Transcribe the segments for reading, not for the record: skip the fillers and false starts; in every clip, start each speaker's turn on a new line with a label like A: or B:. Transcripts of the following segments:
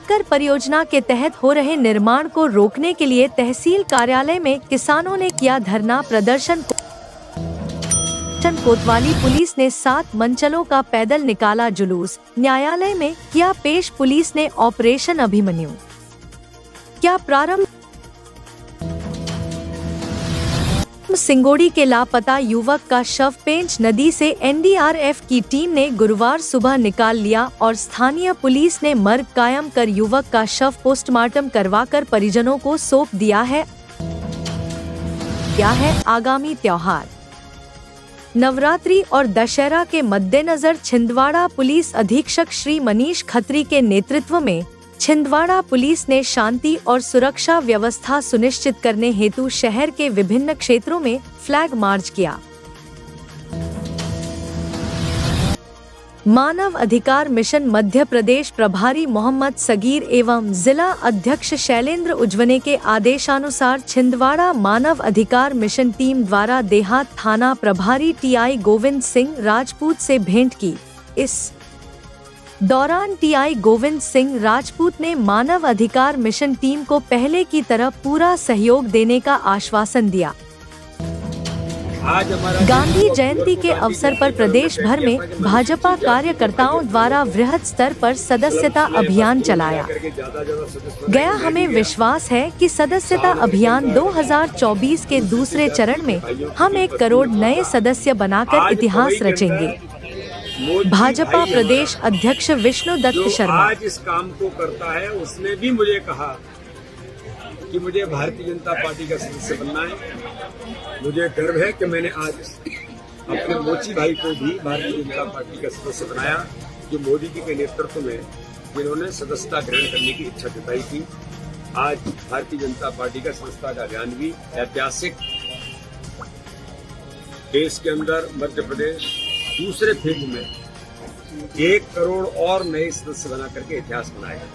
A: शक्कर परियोजना के तहत हो रहे निर्माण को रोकने के लिए तहसील कार्यालय में किसानों ने किया धरना प्रदर्शन। कोतवाली पुलिस ने 7 मंचलों का पैदल निकाला जुलूस, न्यायालय में किया पेश पुलिस ने ऑपरेशन अभिमन्यु। क्या प्रारंभ सिंगोड़ी के लापता युवक का शव पेंच नदी से एनडीआरएफ की टीम ने गुरुवार सुबह निकाल लिया और स्थानीय पुलिस ने मर्ग कायम कर युवक का शव पोस्टमार्टम करवाकर परिजनों को सौंप दिया है। क्या है आगामी त्योहार? नवरात्रि और दशहरा के मद्देनजर छिंदवाड़ा पुलिस अधीक्षक श्री मनीष खत्री के नेतृत्व में छिंदवाड़ा पुलिस ने शांति और सुरक्षा व्यवस्था सुनिश्चित करने हेतु शहर के विभिन्न क्षेत्रों में फ्लैग मार्च किया। मानव अधिकार मिशन मध्य प्रदेश प्रभारी मोहम्मद सगीर एवं जिला अध्यक्ष शैलेंद्र उज्जवने के आदेशानुसार छिंदवाड़ा मानव अधिकार मिशन टीम द्वारा देहात थाना प्रभारी टीआई गोविंद सिंह राजपूत से भेंट की। इस दौरान टीआई गोविंद सिंह राजपूत ने मानव अधिकार मिशन टीम को पहले की तरह पूरा सहयोग देने का आश्वासन दिया। गांधी जयंती के अवसर पर प्रदेश भर में भाजपा कार्यकर्ताओं द्वारा वृहद स्तर पर सदस्यता अभियान चलाया गया। हमें विश्वास है कि सदस्यता अभियान 2024 के दूसरे चरण में हम 1 करोड़ नए सदस्य बनाकर इतिहास रचेंगे। भाजपा प्रदेश अध्यक्ष विष्णु दत्त शर्मा
B: आज इस काम को करता है, उसने भी मुझे कहा कि मुझे भारतीय जनता पार्टी का सदस्य बनना है। मुझे गर्व है कि मैंने आज अपने मोची भाई को भी भारतीय जनता पार्टी का सदस्य बनाया, जो मोदी जी के नेतृत्व में जिन्होंने सदस्यता ग्रहण करने की इच्छा जताई थी। आज भारतीय जनता पार्टी का सदस्यता का अभियान भी ऐतिहासिक देश के अंदर मध्य प्रदेश दूसरे फेज में 1 करोड़ और नए सदस्य बना करके इतिहास बनाएगा।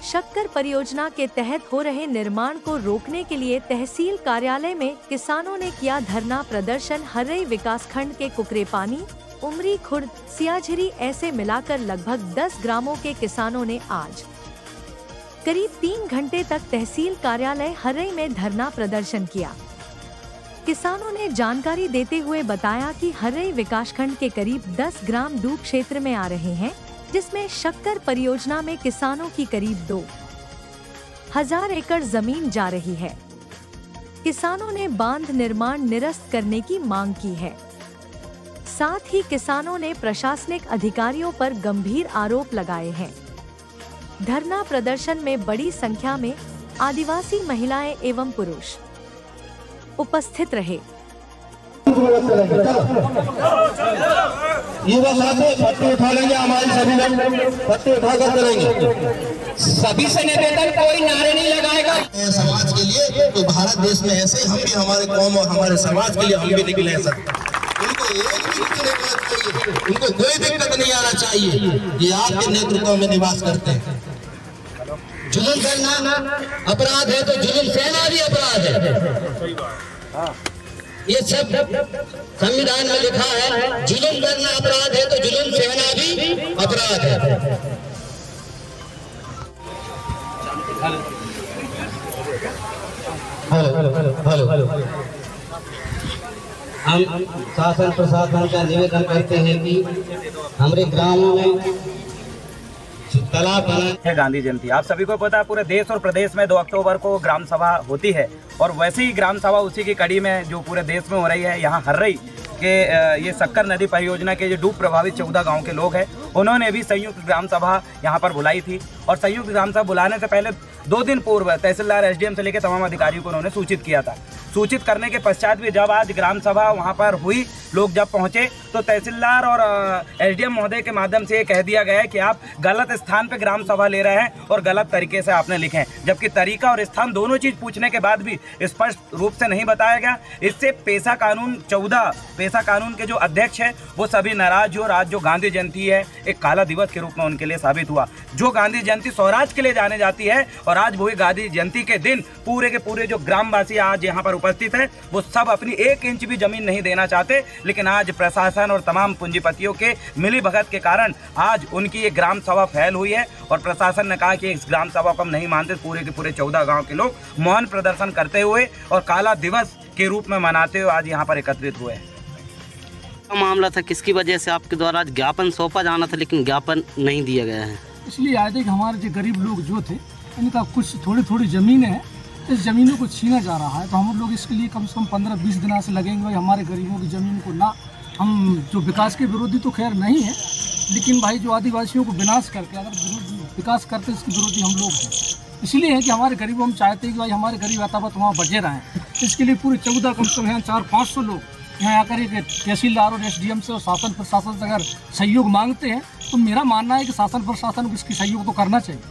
A: शक्कर परियोजना के तहत हो रहे निर्माण को रोकने के लिए तहसील कार्यालय में किसानों ने किया धरना प्रदर्शन। हर्रई विकासखंड के कुकरेपानी, उमरी खुर्द, सियाझिरी ऐसे मिलाकर लगभग 10 ग्रामों के किसानों ने आज करीब 3 घंटे तक तहसील कार्यालय हर्रई में धरना प्रदर्शन किया। किसानों ने जानकारी देते हुए बताया कि हर्रई विकासखंड के करीब 10 ग्राम डूब क्षेत्र में आ रहे हैं, जिसमें शक्कर परियोजना में किसानों की करीब 2000 एकड़ जमीन जा रही है। किसानों ने बांध निर्माण निरस्त करने की मांग की है। साथ ही किसानों ने प्रशासनिक अधिकारियों पर गंभीर आरोप लगाए हैं। धरना प्रदर्शन में बड़ी संख्या में आदिवासी महिलाएं एवं पुरुष उपस्थित रहे।
C: युवा साथी पत्ते उठा लेंगे, हमारे सभी लोग पत्ते उठाकर करेंगे। सभी से निवेदन, कोई नारे नहीं लगाएगा। समाज के लिए तो भारत देश में ऐसे हम भी हमारे कौम और हमारे समाज के लिए हम भी निकले हैं। उनको कोई दिक्कत नहीं आना चाहिए। ये आपके नेतृत्व में निवास करते हैं। जुल्म करना अपराध है तो जुल्म सहना भी अपराध है। ये सब संविधान में लिखा है। जुल्म करना अपराध है तो जुल्म सहना भी अपराध है। हेलो हम शासन प्रशासन का निवेदन करते हैं कि हमारे ग्रामों में तालाब
D: है। गांधी जयंती आप सभी को पता है, पूरे देश और प्रदेश में 2 अक्टूबर को ग्राम सभा होती है और वैसे ही ग्राम सभा उसी की कड़ी में जो पूरे देश में हो रही है। यहाँ हर्रई के ये शक्कर नदी परियोजना के जो डूब प्रभावित 14 गांव के लोग हैं, उन्होंने भी संयुक्त ग्राम सभा यहाँ पर बुलाई थी और संयुक्त ग्राम सभा बुलाने से पहले 2 दिन पूर्व तहसीलदार एसडीएम से लेकर तमाम अधिकारियों को उन्होंने सूचित किया था। सूचित करने के पश्चात भी जब आज ग्राम सभा वहाँ पर हुई, लोग जब पहुँचे तो तहसीलदार और एसडीएम महोदय के माध्यम से ये कह दिया गया है कि आप गलत स्थान पर ग्राम सभा ले रहे हैं और गलत तरीके से आपने लिखे हैं, जबकि तरीका और स्थान दोनों चीज़ पूछने के बाद भी स्पष्ट रूप से नहीं बताया गया। इससे पेशा कानून 14 पेशा कानून के जो अध्यक्ष हैं वो सभी नाराज हो। आज जो गांधी जयंती है एक काला दिवस के रूप में उनके लिए साबित हुआ। जो गांधी जयंती स्वराज के लिए जाने जाती है और आज वही गांधी जयंती के दिन पूरे के पूरे जो ग्रामवासी आज यहाँ पर उपस्थित है वो सब अपनी 1 इंच भी जमीन नहीं देना चाहते, लेकिन आज प्रशासन और तमाम पूंजीपतियों के मिली भगत के कारण आज उनकी ये ग्राम सभा फैल हुई है। और प्रशासन ने कहा कि इस ग्राम सभा को हम नहीं मानते। पूरे के पूरे 14 गाँव के लोग मौन प्रदर्शन करते हुए और काला दिवस के रूप में मनाते हुए आज यहाँ पर एकत्रित हुए हैं।
E: मामला था किसकी वजह से आपके द्वारा आज ज्ञापन सौंपा जाना था लेकिन ज्ञापन नहीं दिया गया है?
F: इसलिए आए थे कि हमारे जो गरीब लोग जो थे इनका कुछ थोड़ी ज़मीनें हैं, इस ज़मीनों को छीना जा रहा है। तो हम लोग इसके लिए कम से कम 15-20 दिन से लगेंगे भाई हमारे गरीबों की ज़मीन को ना। हम जो विकास के विरोधी तो खैर नहीं है, लेकिन भाई जो आदिवासियों को विनाश करके अगर विकास करते इसके विरोधी हम लोग हैं। इसलिए है कि हमारे गरीबों हम चाहते हैं कि भाई हमारे गरीब यथावत वहाँ बचे रहें। इसके लिए पूरे 14 कम से कम यहाँ 400-500 लोग यहाँ आकर एक तहसीलदार और SDM से और शासन प्रशासन से अगर सहयोग मांगते हैं तो मेरा मानना है कि शासन प्रशासन को इसकी सहयोग तो करना चाहिए।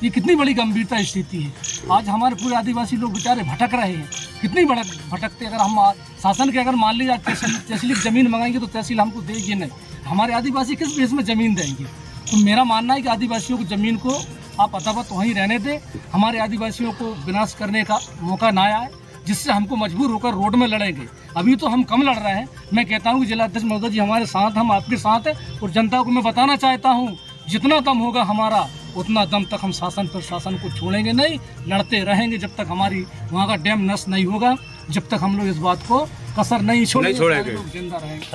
F: ये कितनी बड़ी गंभीरता स्थिति है। आज हमारे पूरे आदिवासी लोग बेचारे भटक रहे हैं, कितनी बड़ा भटकते। अगर हम शासन के अगर मान लीजिए तहसील की ज़मीन मंगाएंगे तो तहसील हमको देगी नहीं, हमारे आदिवासी किस बेस में ज़मीन देंगे। तो मेरा मानना है कि आदिवासियों की ज़मीन को आप अथावत वहीं रहने दें, हमारे आदिवासियों को विनाश करने का मौका ना आए जिससे हमको मजबूर होकर रोड में लड़ेंगे। अभी तो हम कम लड़ रहे हैं। मैं कहता हूँ कि जिलाध्यक्ष महोदय जी हमारे साथ, हम आपके साथ हैं। और जनता को मैं बताना चाहता हूँ जितना दम होगा हमारा उतना दम तक हम शासन प्रशासन को छोड़ेंगे नहीं, लड़ते रहेंगे जब तक हमारी वहाँ का डैम नष्ट नहीं होगा, जब तक हम लोग इस बात को कसर नहीं छोड़ेंगे, जिंदा रहेंगे।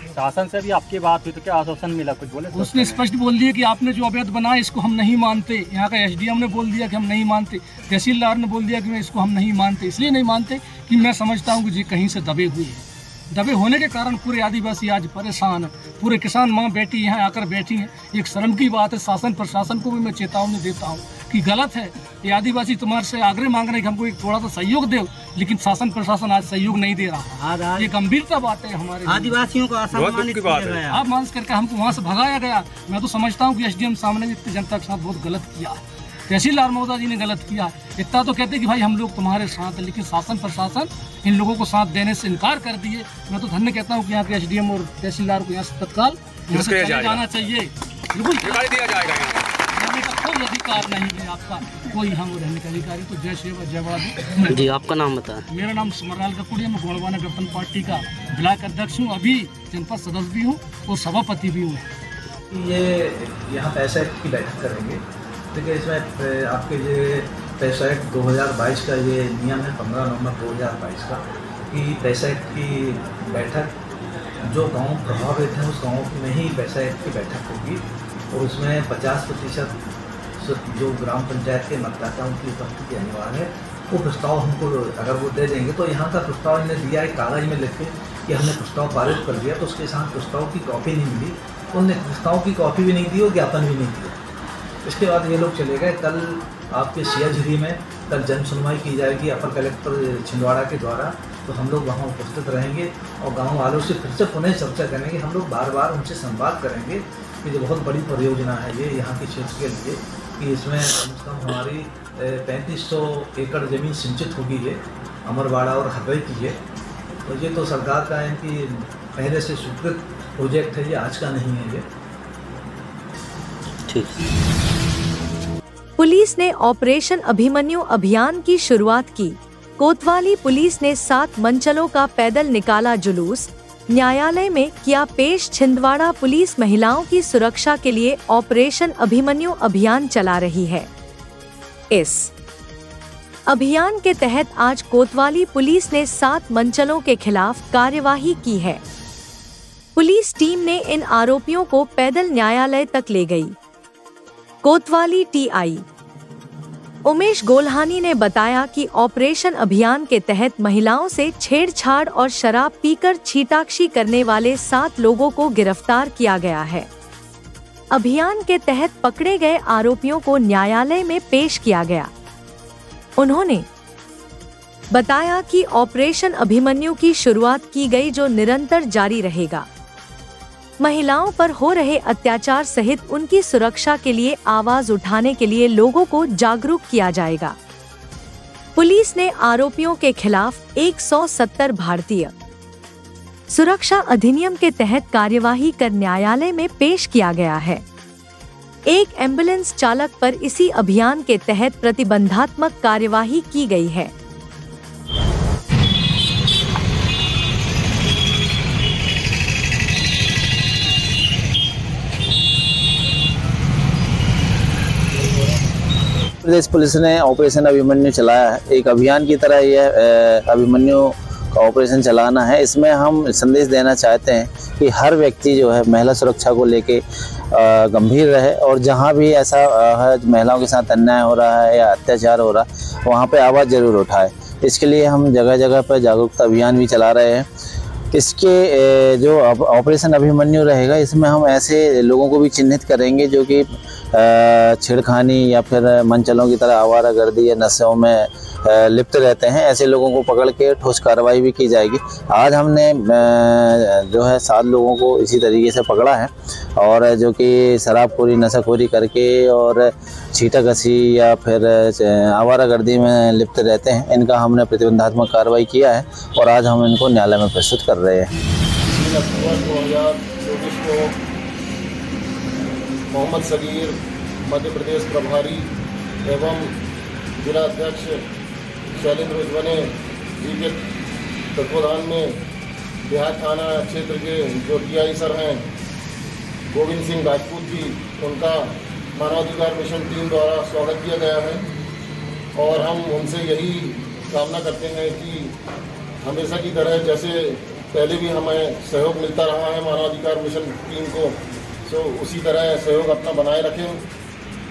G: शासन से भी आपकी बात हुई तो क्या आश्वासन मिला, कुछ बोले?
F: उसने स्पष्ट बोल दिया कि आपने जो अवैध बनाया इसको हम नहीं मानते। यहाँ का SDM ने बोल दिया कि हम नहीं मानते, तहसीलदार ने बोल दिया कि इसको हम नहीं मानते। इसलिए नहीं मानते कि मैं समझता हूँ कि ये कहीं से दबे हुए हैं। दबे होने के कारण पूरे आदिवासी आज परेशान है, पूरे किसान माँ बेटी यहाँ आकर बैठी हैं। एक शर्म की बात है। शासन प्रशासन को भी मैं चेतावनी देता हूँ कि गलत है। ये आदिवासी तुम्हारे से आग्रह मांग रहे हैं कि हमको एक थोड़ा सा सहयोग दे, लेकिन शासन प्रशासन आज सहयोग नहीं दे रहा है। ये गंभीरता बात है हमारे
E: आदिवासियों को असम्मानित किया गया,
F: आप मान करके हमको वहाँ से भगाया गया। मैं तो समझता हूँ कि SDM सामने भी इतनी जनता के साथ बहुत गलत किया है, तहसीलदार महोदय जी ने गलत किया। इतना तो कहते कि भाई हम लोग तुम्हारे साथ हैं, लेकिन शासन प्रशासन इन लोगों को साथ देने से इनकार कर दिए। मैं तो धन्य कहता हूँ कि यहाँ के SDM और तहसीलदार को यहाँ से तत्काल यहाँ से चले जाना चाहिए। बिल्कुल दिया जाएगा, रहने का कोई अधिकार नहीं है आपका, कोई हम रहने का अधिकारी। तो जय सेवा जय वादी
E: जी। आपका नाम बताएं।
F: मेरा नाम समरलाल ककुड़िया, मैं गोंडवाना गठबंधन पार्टी का ब्लॉक अध्यक्ष हूँ, अभी जनपद सदस्य भी हूँ और सभापति भी हूँ।
H: ये यहाँ पैसा की बैठक करेंगे। देखिए इसमें आपके ये पैसा एक्ट 2022 का ये नियम है 15 नवंबर 2022 का कि पैसा एक्ट की बैठक जो गांव प्रभावित हैं उस गांव में ही पैसा एक्ट की बैठक होगी और उसमें 50% जो ग्राम पंचायत के मतदाता उनकी उपस्थिति अनिवार्य है। वो प्रस्ताव हमको अगर वो दे देंगे तो यहाँ का प्रस्ताव इन्हें दिया एक कागज़ में लिख के कि हमने प्रस्ताव पारित कर दिया, तो उसके साथ प्रस्ताव की कॉपी नहीं मिली, उनने प्रस्ताव की कॉपी भी नहीं दी और ज्ञापन भी नहीं दिया। इसके बाद ये लोग चले गए। कल आपके सियाझिरी में कल जन सुनवाई की जाएगी अपर कलेक्टर छिंदवाड़ा के द्वारा, तो हम लोग वहाँ उपस्थित रहेंगे और गाँव वालों से फिर से पुनः चर्चा करेंगे। हम लोग बार बार उनसे संवाद करेंगे कि जो बहुत बड़ी परियोजना है ये यहाँ के क्षेत्र के लिए, कि इसमें कम से कम हमारी 3500 एकड़ ज़मीन सिंचित होगी। ये अमरवाड़ा और हरदोई की है, तो ये तो सरकार का है कि पहले से स्वीकृत प्रोजेक्ट है, ये आज का नहीं है ये।
A: पुलिस ने ऑपरेशन अभिमन्यु अभियान की शुरुआत की। कोतवाली पुलिस ने 7 मंचलों का पैदल निकाला जुलूस। न्यायालय में किया पेश। छिंदवाड़ा पुलिस महिलाओं की सुरक्षा के लिए ऑपरेशन अभिमन्यु अभियान चला रही है। इस अभियान के तहत आज कोतवाली पुलिस ने 7 मंचलों के खिलाफ कार्यवाही की है। पुलिस टीम ने इन आरोपियों को पैदल न्यायालय तक ले गई। कोतवाली TI उमेश गोल्हानी ने बताया कि ऑपरेशन अभियान के तहत महिलाओं से छेड़छाड़ और शराब पीकर छीटाक्षी करने वाले 7 लोगों को गिरफ्तार किया गया है। अभियान के तहत पकड़े गए आरोपियों को न्यायालय में पेश किया गया। उन्होंने बताया कि ऑपरेशन अभिमन्यु की शुरुआत की गई जो निरंतर जारी रहेगा। महिलाओं पर हो रहे अत्याचार सहित उनकी सुरक्षा के लिए आवाज उठाने के लिए लोगों को जागरूक किया जाएगा। पुलिस ने आरोपियों के खिलाफ 170 भारतीय सुरक्षा अधिनियम के तहत कार्यवाही कर न्यायालय में पेश किया गया है। एक एम्बुलेंस चालक पर इसी अभियान के तहत प्रतिबंधात्मक कार्यवाही की गई है।
I: प्रदेश पुलिस ने ऑपरेशन अभिमन्यु चलाया है। एक अभियान की तरह यह अभिमन्यु का ऑपरेशन चलाना है। इसमें हम संदेश देना चाहते हैं कि हर व्यक्ति जो है महिला सुरक्षा को लेके गंभीर रहे और जहां भी ऐसा है महिलाओं के साथ अन्याय हो रहा है या अत्याचार हो रहा है वहां पे आवाज़ जरूर उठाए। इसके लिए हम जगह जगह पर जागरूकता अभियान भी चला रहे हैं। इसके जो ऑपरेशन अभिमन्यु रहेगा इसमें हम ऐसे लोगों को भी चिन्हित करेंगे जो कि छेड़खानी या फिर मंचलों की तरह आवारागर्दी या नशों में लिप्त रहते हैं। ऐसे लोगों को पकड़ के ठोस कार्रवाई भी की जाएगी। आज हमने जो है 7 लोगों को इसी तरीके से पकड़ा है और जो कि शराबखोरी नशाखोरी करके और छींटाकसी या फिर आवारागर्दी में लिप्त रहते हैं। इनका हमने प्रतिबंधात्मक कार्रवाई किया है और आज हम इनको न्यायालय में प्रस्तुत कर रहे हैं।
J: 3 अक्टूबर 2024 को मोहम्मद सगीर मध्य प्रदेश प्रभारी एवं जिला अध्यक्ष शैलेंद्र उज्जवने जी के तत्वाधान में बिहार थाना क्षेत्र के जो टीआई सर हैं गोविंद सिंह राजपूत जी, उनका मानवाधिकार मिशन टीम द्वारा स्वागत किया गया है और हम उनसे यही कामना करते हैं कि हमेशा की तरह जैसे पहले भी हमें सहयोग मिलता रहा है मानवाधिकार मिशन टीम को, तो उसी तरह सहयोग अपना बनाए रखें।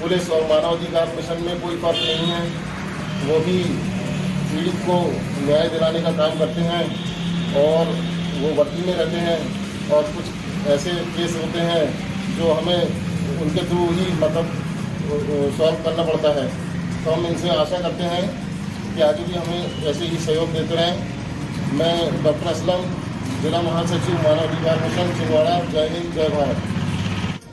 J: पुलिस और मानवाधिकार मिशन में कोई फर्क नहीं है, वो भी पीड़ित को न्याय दिलाने का काम करते हैं और वो वर्दी में रहते हैं और कुछ ऐसे केस होते हैं जो हमें उनके थ्रू ही मतलब सॉल्व करना पड़ता है। तो हम इनसे आशा करते हैं कि आगे भी हमें ऐसे ही सहयोग देते रहें। मैं डॉक्टर असलम, जिला महासचिव मानवाधिकार मिशन छिंदवाड़ा। जय हिंद, जय भारत।